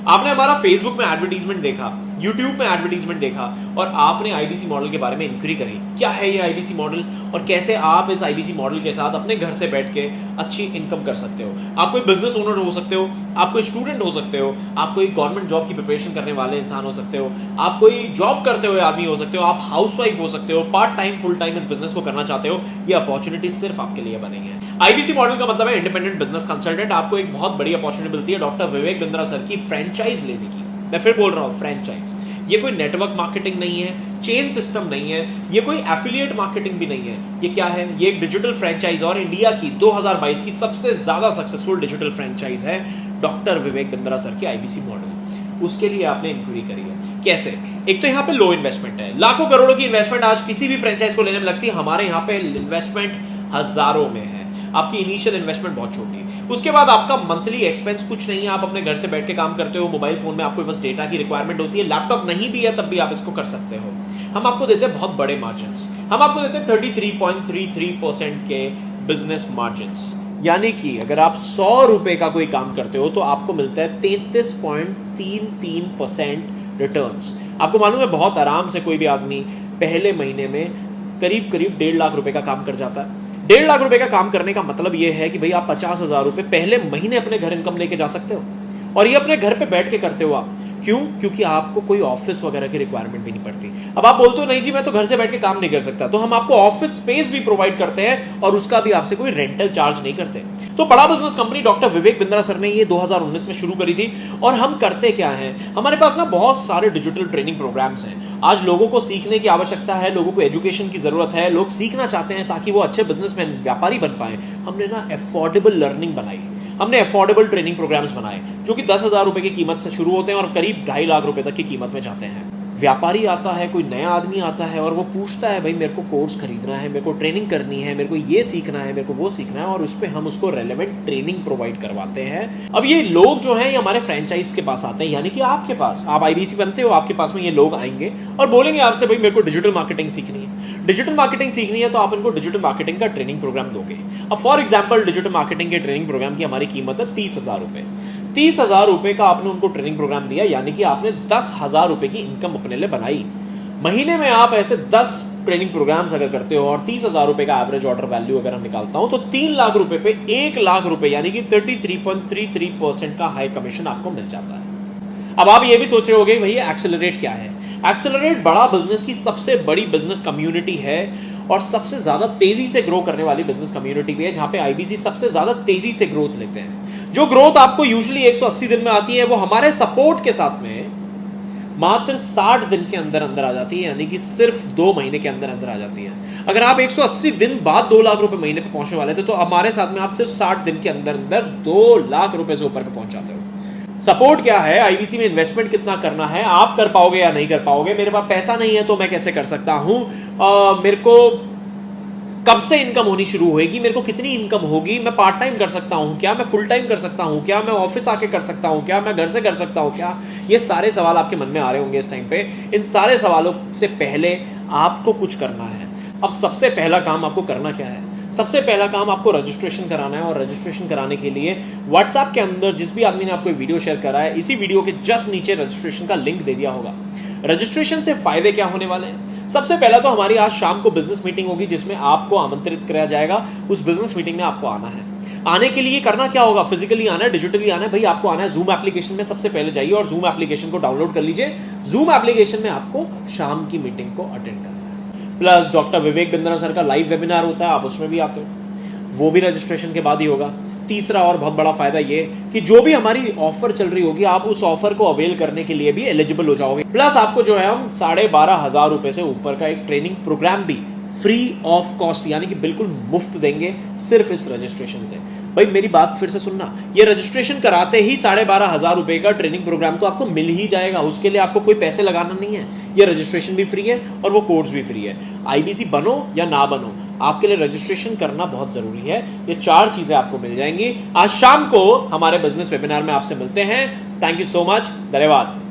आपने हमारा फेसबुक में एडवर्टीजमेंट देखा, यूट्यूब में एडवर्टीजमेंट देखा और आपने आईबीसी मॉडल के बारे में इंक्वायरी करी, क्या है ये आईबीसी मॉडल और कैसे आप इस आईबीसी मॉडल के साथ अपने घर से बैठ के अच्छी इनकम कर सकते हो। आप कोई बिजनेस ओनर हो सकते हो, आप कोई स्टूडेंट हो सकते हो, आप कोई गवर्नमेंट जॉब की प्रिपरेशन करने वाले इंसान हो सकते हो, आप कोई जॉब करते हुए आदमी हो सकते हो, आप हाउसवाइफ हो सकते हो, पार्ट टाइम फुल टाइम इस बिजनेस को करना चाहते हो। ये अपॉर्चुनिटी सिर्फ आपके लिए बनी है। आईबीसी मॉडल का मतलब है इंडिपेंडेंट बिजनेस कंसल्टेंट। आपको एक बहुत बड़ी अपॉर्चुनिटी मिलती है डॉक्टर विवेक बिंद्रा सर की फ्रेंचाइज लेने की। मैं फिर बोल रहा हूं, फ्रेंचाइज। ये कोई नेटवर्क मार्केटिंग नहीं है, चेन सिस्टम नहीं है, ये कोई एफिलिएट मार्केटिंग भी नहीं है। ये क्या है? ये एक डिजिटल फ्रेंचाइज और इंडिया की 2022 की सबसे ज्यादा सक्सेसफुल डिजिटल फ्रेंचाइज है डॉक्टर विवेक बिंद्रा सर की आईबीसी मॉडल। उसके लिए आपने इंक्वायरी करी है। कैसे? एक तो यहां पे लो इन्वेस्टमेंट है। लाखों करोड़ों की इन्वेस्टमेंट आज किसी भी फ्रेंचाइज को लेने में लगती है, हमारे यहां पे इन्वेस्टमेंट हजारों में है। आपकी इनिशियल इन्वेस्टमेंट बहुत छोटी है। उसके बाद आपका मंथली एक्सपेंस कुछ नहीं है। आप अपने घर से बैठ के काम करते हो, मोबाइल फोन में आपको बस डेटा की रिक्वायरमेंट होती है, लैपटॉप नहीं भी है तब भी आप इसको कर सकते हो। हम आपको देते हैं बहुत बड़े मार्जिन्स। हम आपको देते हैं 33.33% के बिजनेस मार्जिन्स। यानी कि अगर आप 100 रुपए का कोई काम करते हो तो आपको मिलता है 33.33% रिटर्न्स। आपको मालूम है, बहुत आराम से कोई भी आदमी पहले महीने में करीब करीब 1.5 लाख रुपए का काम कर जाता है। 1.5 लाख रुपए का काम करने का मतलब यह है कि भाई आप 50,000 रुपए पहले महीने अपने घर इनकम लेके जा सकते हो। और ये अपने घर पे बैठ के करते हो आप। क्यों? क्योंकि आपको कोई ऑफिस वगैरह की रिक्वायरमेंट भी नहीं पड़ती। अब आप बोलते हो नहीं जी मैं तो घर से बैठ के काम नहीं कर सकता, तो हम आपको ऑफिस स्पेस भी प्रोवाइड करते हैं और उसका भी आपसे कोई रेंटल चार्ज नहीं करते। तो बड़ा business company doctor Vivek Bindra sir ने ये 2019 में शुरू करी थी। और हम करते क्या है, हमारे पास ना बहुत सारे डिजिटल ट्रेनिंग प्रोग्राम्स हैं। आज लोगों को सीखने की आवश्यकता है, लोगों को एजुकेशन की जरूरत है, लोग सीखना चाहते हैं ताकि वो अच्छे बिजनेसमैन, व्यापारी बन पाए। हमने ना अफोर्डेबल लर्निंग बनाई, हमने अफोर्डेबल ट्रेनिंग प्रोग्राम्स बनाए जो कि 10,000 रुपए की कीमत से शुरू होते हैं और करीब 2.5 लाख रुपए तक की कीमत में जाते हैं। व्यापारी आता है, कोई नया आदमी आता है और वो पूछता है भाई मेरे को कोर्स खरीदना है, मेरे को ट्रेनिंग करनी है, मेरे को ये सीखना है, मेरे को वो सीखना है, और उस पर हम उसको रेलेवेंट ट्रेनिंग प्रोवाइड करवाते हैं। अब ये लोग जो हैं ये हमारे फ्रेंचाइज के पास आते हैं, यानी कि आपके पास, आप आईबीसी बनते हो, आपके पास में ये लोग आएंगे और बोलेंगे आपसे भाई मेरे को डिजिटल मार्केटिंग सीखनी है। डिजिटल मार्केटिंग सीखनी है तो आप इनको डिजिटल मार्केटिंग का ट्रेनिंग प्रोग्राम दोगे। अब फॉर एग्जाम्पल डिजिटल मार्केटिंग के ट्रेनिंग प्रोग्राम की हमारी कीमत है 30,000 रुपए। 30,000 रुपए का आपने उनको ट्रेनिंग प्रोग्राम दिया, यानी कि आपने 10,000 रुपए की इनकम अपने लिए बनाई। महीने में आप ऐसे 10 ट्रेनिंग प्रोग्राम्स अगर करते हो और 30,000 रुपए का एवरेज ऑर्डर वैल्यू अगर हम निकालता हूं तो 3 लाख रुपए पे 1 लाख रुपए यानी कि 33.33% का हाई कमीशन आपको मिल जाता है। अब आप ये भी सोच रहे होंगे भैया एक्सेलरेट क्या है? एक्सेलरेट बड़ा बिजनेस की सबसे बड़ी बिजनेस कम्युनिटी है और सबसे ज्यादा तेजी से ग्रो करने वाली बिजनेस कम्युनिटी भी है, जहां पे आईबीसी सबसे ज्यादा तेजी से ग्रोथ लेते हैं। जो ग्रोथ आपको यूजुअली 180 दिन में आती है वो हमारे सपोर्ट के साथ में मात्र 60 दिन के अंदर अंदर आ जाती है, यानी कि सिर्फ 2 महीने के अंदर अंदर आ जाती है। अगर आप 180 दिन बाद 2 लाख रुपए महीने पे पहुंचने वाले थे तो हमारे साथ में आप सिर्फ 60 दिन के अंदर अंदर 2 लाख रुपए से ऊपर पे पहुंच जाते हो। सपोर्ट क्या है, आईबीसी में इन्वेस्टमेंट कितना करना है, आप कर पाओगे या नहीं कर पाओगे, मेरे पास पैसा नहीं है तो मैं कैसे कर सकता हूं, मेरे को कब से इनकम होनी शुरू होगी, मेरे को कितनी इनकम होगी, मैं पार्ट टाइम कर सकता हूं क्या, मैं फुल टाइम कर सकता हूं क्या, मैं ऑफिस आके कर सकता हूं क्या, मैं घर से कर सकता हूं क्या, ये सारे सवाल आपके मन में आ रहे होंगे इस टाइम पे। इन सारे सवालों से पहले आपको कुछ करना है। अब सबसे पहला काम आपको करना क्या है? सबसे पहला काम आपको रजिस्ट्रेशन कराना है और रजिस्ट्रेशन कराने के लिए व्हाट्सएप के अंदर जिस भी आदमी ने आपको वीडियो शेयर करा है, इसी वीडियो के जस्ट नीचे रजिस्ट्रेशन का लिंक दे दिया होगा। रजिस्ट्रेशन से फायदे क्या होने वाले हैं? सबसे पहला तो हमारी आज शाम को बिजनेस मीटिंग होगी जिसमें आपको आमंत्रित किया जाएगा। उस बिजनेस मीटिंग में आपको आना है। आने के लिए करना क्या होगा? फिजिकली आना है, डिजिटली आना है। भाई आपको आना है जूम एप्लीकेशन में, सबसे पहले जाइए और जूम एप्लीकेशन को डाउनलोड कर लीजिए। जूम एप्लीकेशन में आपको शाम की मीटिंग को अटेंड करना है। Plus doctor Vivek Bindra sir का लाइव वेबिनार होता है, आप उसमें भी आते हो, वो भी रजिस्ट्रेशन के बाद ही होगा। तीसरा और बहुत बड़ा फायदा ये कि जो भी हमारी ऑफर चल रही होगी आप उस ऑफर को अवेल करने के लिए भी एलिजिबल हो जाओगे। प्लस आपको जो है हम 12,500 रुपए से ऊपर का एक ट्रेनिंग प्रोग्राम भी फ्री ऑफ कॉस्ट यानी कि बिल्कुल मुफ्त देंगे सिर्फ इस रजिस्ट्रेशन से। भाई मेरी बात फिर से सुनना, ये रजिस्ट्रेशन कराते ही 12,500 रुपए का ट्रेनिंग प्रोग्राम तो आपको मिल ही जाएगा। उसके लिए आपको कोई पैसे लगाना नहीं है। ये रजिस्ट्रेशन भी फ्री है और वो कोर्स भी फ्री है। आईबीसी बनो या ना बनो, आपके लिए रजिस्ट्रेशन करना बहुत जरूरी है। ये 4 चीजें आपको मिल जाएंगी। आज शाम को हमारे बिजनेस वेबिनार में आपसे मिलते हैं। थैंक यू सो मच, धन्यवाद।